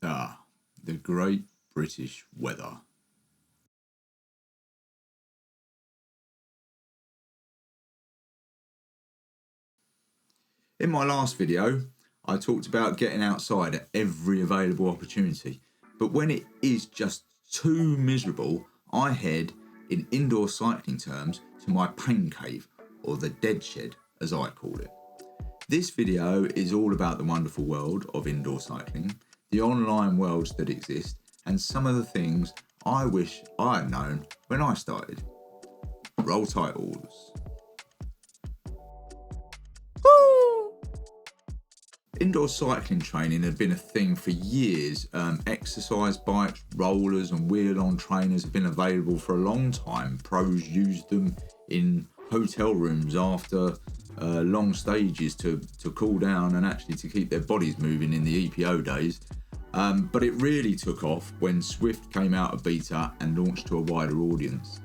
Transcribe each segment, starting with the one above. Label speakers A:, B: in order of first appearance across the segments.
A: Ah, the Great British Weather. In my last video, I talked about getting outside at every available opportunity, but when it is just too miserable, I head, in indoor cycling terms, to my pain cave, or the dead shed as I call it. This video is all about the wonderful world of indoor cycling, the online worlds that exist, and some of the things I wish I had known when I started. Roll titles. Indoor cycling training had been a thing for years. Exercise bikes, rollers and wheel-on trainers have been available for a long time. Pros used them in hotel rooms after long stages to cool down and actually to keep their bodies moving in the EPO days. But it really took off when Zwift came out of beta and launched to a wider audience.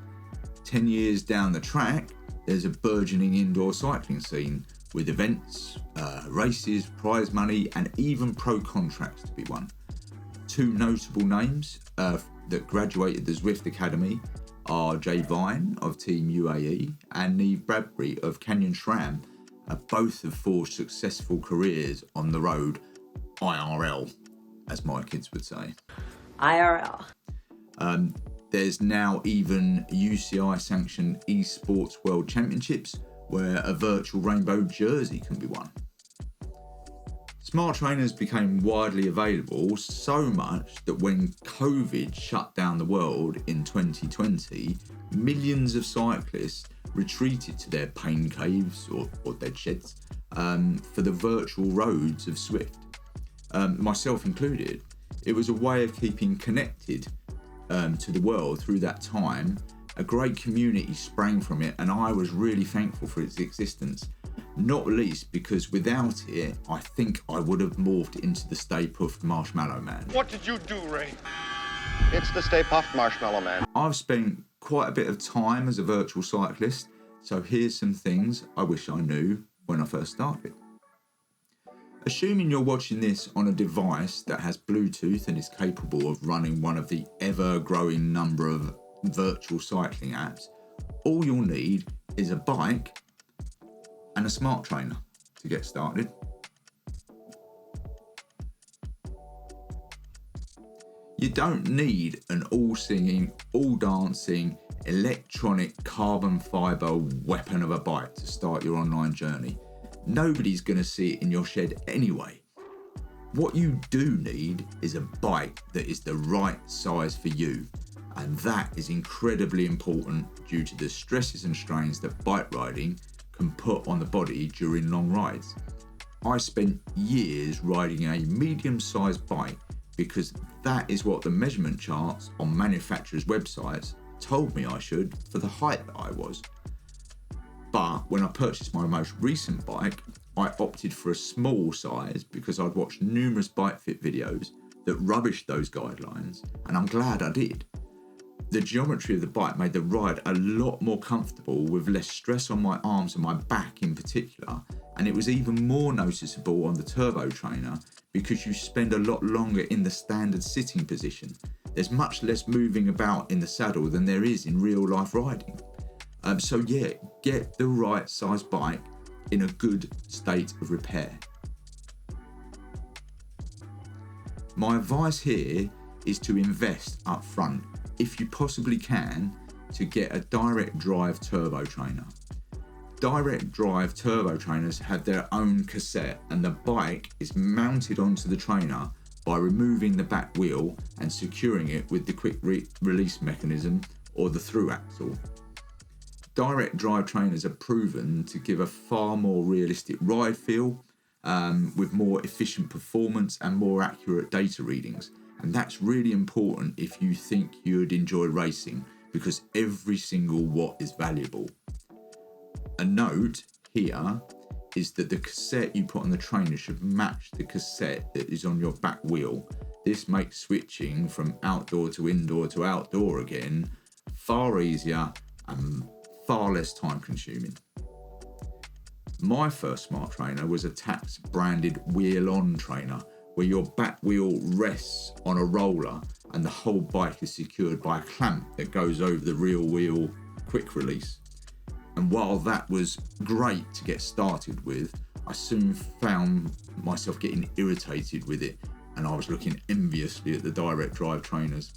A: 10 years down the track, there's a burgeoning indoor cycling scene with events, races, prize money, and even pro contracts to be won. Two notable names that graduated the Zwift Academy are Jay Vine of Team UAE and Neve Bradbury of Canyon SRAM. Both have forged successful careers on the road, IRL, as my kids would say.
B: IRL.
A: There's now even UCI-sanctioned eSports World Championships, where a virtual rainbow jersey can be won. Smart trainers became widely available, so much that when COVID shut down the world in 2020, millions of cyclists retreated to their pain caves or dead sheds for the virtual roads of Zwift, myself included. It was a way of keeping connected to the world through that time. A great community sprang from it, and I was really thankful for its existence, not least because without it, I think I would have morphed into the Stay Puft Marshmallow Man.
C: What did you do, Ray? It's the Stay Puft Marshmallow Man.
A: I've spent quite a bit of time as a virtual cyclist, so here's some things I wish I knew when I first started. Assuming you're watching this on a device that has Bluetooth and is capable of running one of the ever-growing number of virtual cycling apps, all you'll need is a bike and a smart trainer to get started. You don't need an all-singing, all-dancing, electronic carbon fibre weapon of a bike to start your online journey. Nobody's going to see it in your shed anyway. What you do need is a bike that is the right size for you. And that is incredibly important due to the stresses and strains that bike riding can put on the body during long rides. I spent years riding a medium-sized bike because that is what the measurement charts on manufacturers' websites told me I should for the height that I was. But when I purchased my most recent bike, I opted for a small size because I'd watched numerous bike fit videos that rubbished those guidelines, and I'm glad I did. The geometry of the bike made the ride a lot more comfortable with less stress on my arms and my back in particular, and it was even more noticeable on the turbo trainer because you spend a lot longer in the standard sitting position. There's much less moving about in the saddle than there is in real life riding. So yeah, get the right size bike in a good state of repair. My advice here is to invest up front, if you possibly can, to get a direct drive turbo trainer. Direct drive turbo trainers have their own cassette, and the bike is mounted onto the trainer by removing the back wheel and securing it with the quick release mechanism or the through axle. Direct drive trainers are proven to give a far more realistic ride feel with more efficient performance and more accurate data readings. And that's really important if you think you'd enjoy racing, because every single watt is valuable. A note here is that the cassette you put on the trainer should match the cassette that is on your back wheel. This makes switching from outdoor to indoor to outdoor again far easier and far less time consuming. My first smart trainer was a Tacx branded wheel-on trainer, where your back wheel rests on a roller and the whole bike is secured by a clamp that goes over the rear wheel quick release. And while that was great to get started with, I soon found myself getting irritated with it, and I was looking enviously at the direct drive trainers.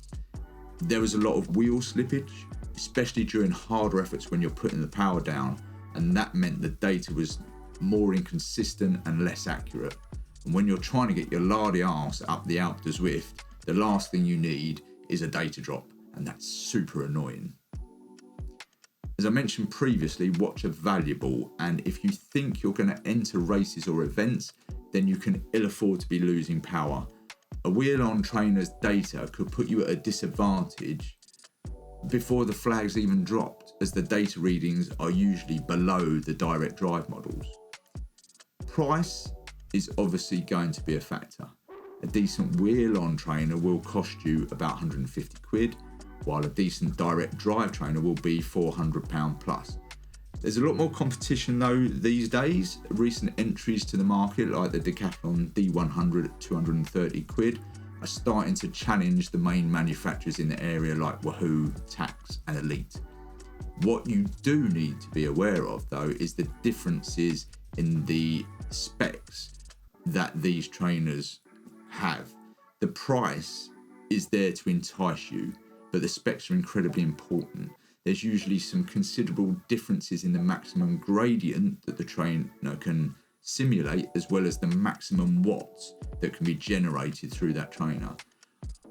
A: There was a lot of wheel slippage, especially during harder efforts when you're putting the power down, and that meant the data was more inconsistent and less accurate. And when you're trying to get your lardy arse up the Alpe d'Huez Zwift, the last thing you need is a data drop, and that's super annoying. As I mentioned previously, watch are valuable, and if you think you're going to enter races or events, then you can ill afford to be losing power. A wheel-on trainer's data could put you at a disadvantage before the flag's even dropped, as the data readings are usually below the direct drive models. Price is obviously going to be a factor. A decent wheel-on trainer will cost you about 150 quid, while a decent direct drive trainer will be £400 plus. There's a lot more competition though these days. Recent entries to the market, like the Decathlon D100 at 230 quid, are starting to challenge the main manufacturers in the area like WooHoo, Tax and Elite. What you do need to be aware of though is the differences in the specs that these trainers have. The price is there to entice you, but the specs are incredibly important. There's usually some considerable differences in the maximum gradient that the trainer can simulate, as well as the maximum watts that can be generated through that trainer.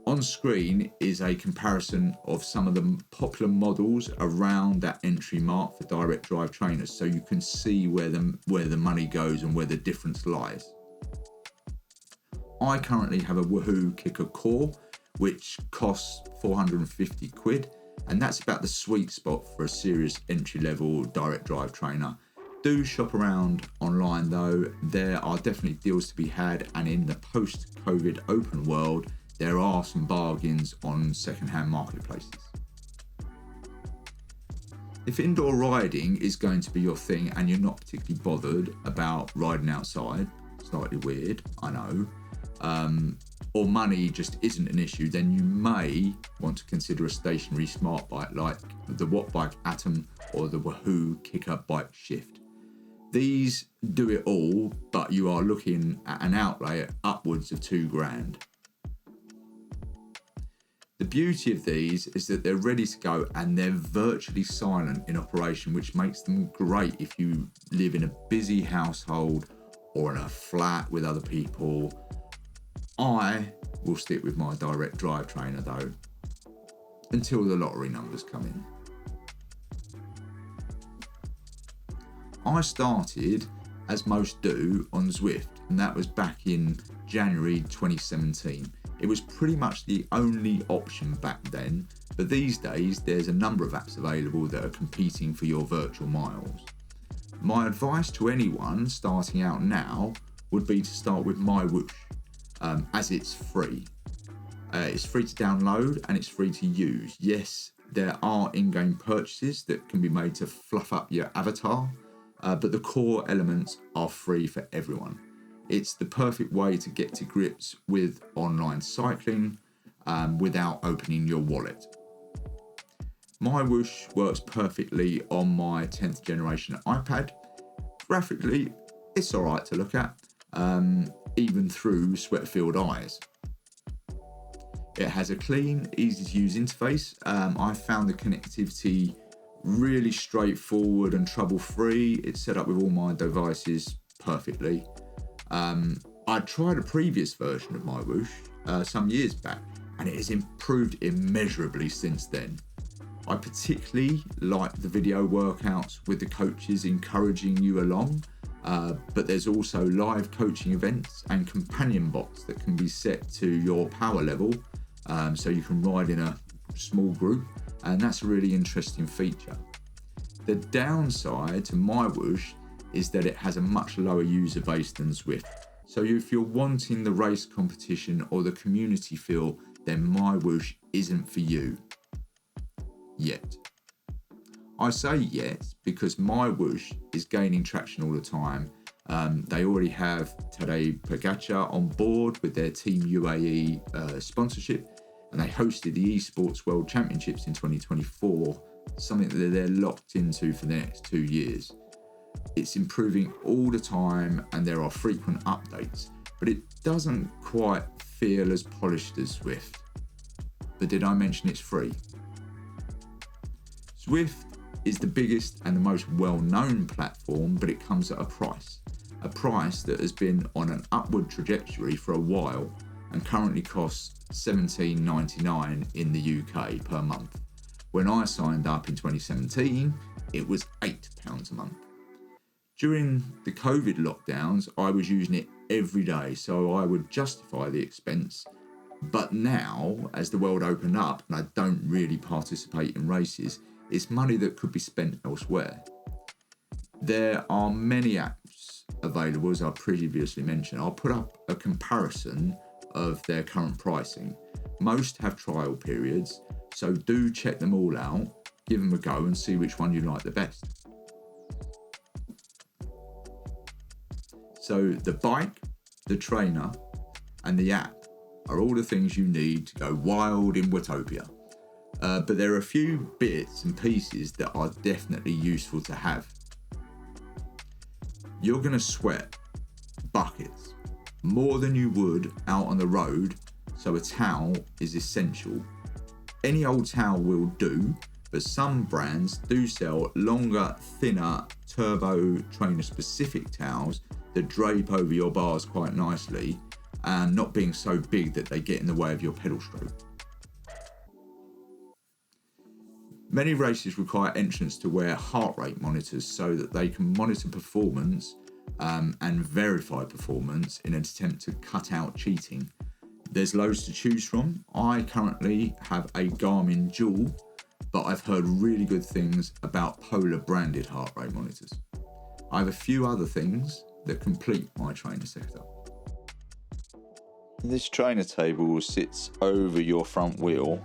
A: On screen is a comparison of some of the popular models around that entry mark for direct drive trainers, so you can see where the money goes and where the difference lies. I currently have a WooHoo Kicker Core, which costs 450 quid, and that's about the sweet spot for a serious entry-level direct drive trainer. Do shop around online though, there are definitely deals to be had, and in the post-COVID open world, there are some bargains on second-hand marketplaces. If indoor riding is going to be your thing and you're not particularly bothered about riding outside, slightly weird, I know, or money just isn't an issue, then you may want to consider a stationary smart bike like the Wattbike Atom or the WooHoo Kicker Bike Shift. These do it all, but you are looking at an outlay at upwards of £2,000. The beauty of these is that they're ready to go and they're virtually silent in operation, which makes them great if you live in a busy household or in a flat with other people. I will stick with my direct drive trainer though, until the lottery numbers come in. I started, as most do, on Zwift, and that was back in January 2017. It was pretty much the only option back then, but these days there's a number of apps available that are competing for your virtual miles. My advice to anyone starting out now would be to start with MyWhoosh, as it's free. It's free to download and it's free to use. Yes, there are in-game purchases that can be made to fluff up your avatar, but the core elements are free for everyone. It's the perfect way to get to grips with online cycling without opening your wallet. MyWhoosh works perfectly on my 10th generation iPad. Graphically, it's alright to look at, even through sweat-filled eyes. It has a clean, easy to use interface. I found the connectivity really straightforward and trouble-free. It's set up with all my devices perfectly. I tried a previous version of MyWhoosh some years back, and it has improved immeasurably since then. I particularly like the video workouts with the coaches encouraging you along, but there's also live coaching events and companion bots that can be set to your power level, so you can ride in a small group, and that's a really interesting feature. The downside to MyWhoosh is that it has a much lower user base than Zwift. So if you're wanting the race competition or the community feel, then MyWhoosh isn't for you. Yet. I say yet because MyWhoosh is gaining traction all the time. They already have Tadej Pogacar on board with their Team UAE sponsorship, and they hosted the Esports World Championships in 2024, something that they're locked into for the next 2 years. It's improving all the time and there are frequent updates, but it doesn't quite feel as polished as Zwift. But did I mention it's free? Zwift is the biggest and the most well-known platform, but it comes at a price that has been on an upward trajectory for a while and currently costs $17.99 in the UK per month. When I signed up in 2017, it was £8 a month. During the COVID lockdowns, I was using it every day, so I would justify the expense. But now, as the world opened up and I don't really participate in races, it's money that could be spent elsewhere. There are many apps available, as I previously mentioned. I'll put up a comparison of their current pricing. Most have trial periods, so do check them all out, give them a go and see which one you like the best. So the bike, the trainer and the app are all the things you need to go wild in Watopia. But there are a few bits and pieces that are definitely useful to have. You're going to sweat buckets, more than you would out on the road, so a towel is essential. Any old towel will do, but some brands do sell longer, thinner, turbo trainer specific towels that drape over your bars quite nicely and not being so big that they get in the way of your pedal stroke. Many races require entrants to wear heart rate monitors so that they can monitor performance and verify performance in an attempt to cut out cheating. There's loads to choose from. I currently have a Garmin Dual, but I've heard really good things about Polar branded heart rate monitors. I have a few other things that complete my trainer setup.
B: This trainer table sits over your front wheel,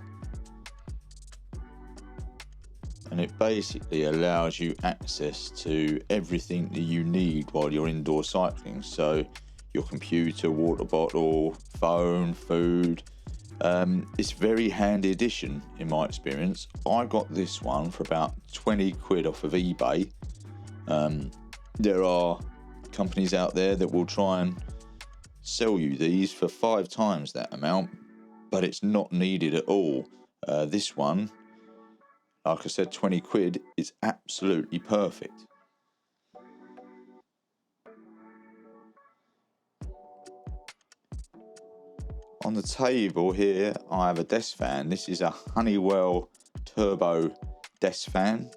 B: and it basically allows you access to everything that you need while you're indoor cycling. So your computer, water bottle, phone, food. It's a very handy addition in my experience. I got this one for about 20 quid off of eBay. There are companies out there that will try and sell you these for 5 times that amount, but it's not needed at all. This one, like I said, 20 quid is absolutely perfect. On the table here, I have a desk fan. This is a Honeywell Turbo desk fan.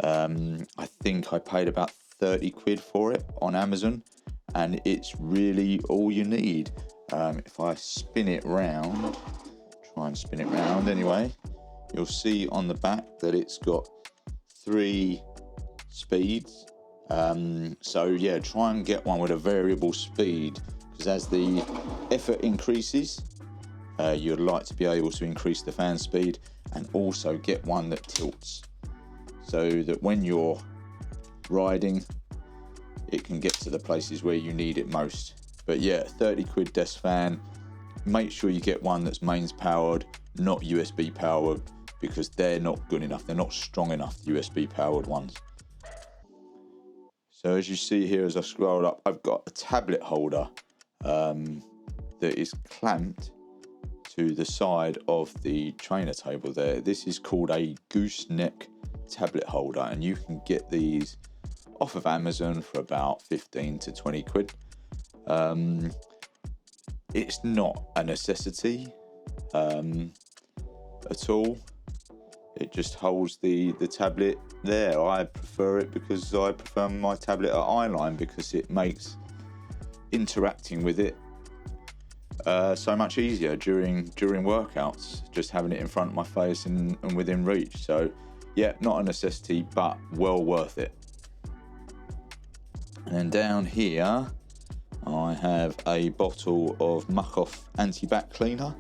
B: I think I paid about 30 quid for it on Amazon, and it's really all you need. If I spin it round, try and spin it round anyway, you'll see on the back that it's got 3 speeds. So yeah, try and get one with a variable speed, because as the effort increases, you'd like to be able to increase the fan speed, and also get one that tilts, so that when you're riding, it can get to the places where you need it most. But yeah, 30 quid desk fan. Make sure you get one that's mains powered, not USB powered, because they're not good enough. They're not strong enough, the USB powered ones. So as you see here, as I scroll up, I've got a tablet holder that is clamped to the side of the trainer table there. This is called a gooseneck tablet holder, and you can get these off of Amazon for about 15 to 20 quid. It's not a necessity at all. It just holds the tablet there. I prefer it because I prefer my tablet at eyeline, because it makes interacting with it so much easier during workouts, just having it in front of my face and within reach. So yeah, not a necessity, but well worth it. And then down here, I have a bottle of Muck Off anti-back cleaner.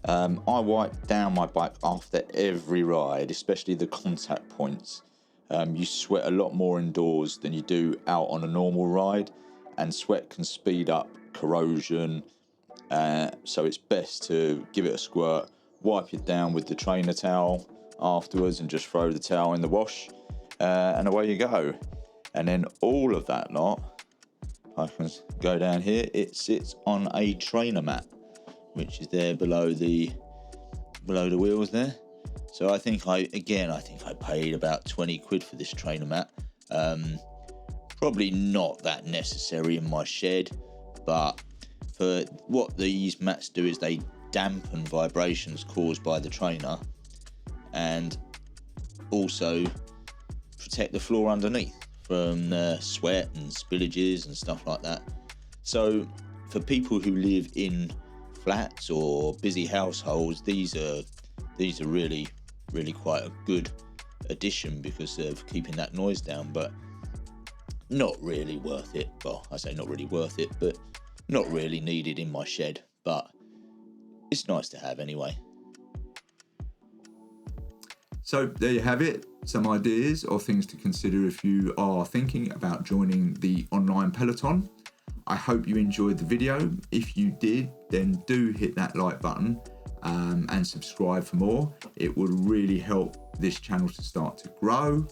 B: I wipe down my bike after every ride, especially the contact points. You sweat a lot more indoors than you do out on a normal ride, and sweat can speed up corrosion. So it's best to give it a squirt, wipe it down with the trainer towel afterwards, and just throw the towel in the wash, and away you go. And then all of that lot, I can go down here, it sits on a trainer mat, which is there below the wheels there. So I think I paid about 20 quid for this trainer mat. Probably not that necessary in my shed, but for what these mats do is they dampen vibrations caused by the trainer, and also protect the floor underneath from sweat and spillages and stuff like that. So for people who live in flats or busy households, these are really quite a good addition because of keeping that noise down, but not really worth it. Well, I say not really worth it, but not really needed in my shed, but it's nice to have anyway.
A: So there you have it, some ideas or things to consider if you are thinking about joining the online peloton. I hope you enjoyed the video. If you did, then do hit that like button and subscribe for more. It would really help this channel to start to grow.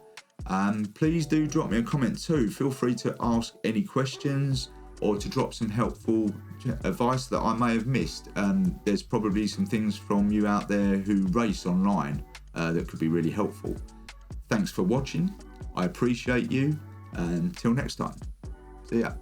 A: Please do drop me a comment too. Feel free to ask any questions or to drop some helpful advice that I may have missed. There's probably some things from you out there who race online that could be really helpful. Thanks for watching. I appreciate you. Until next time. See ya.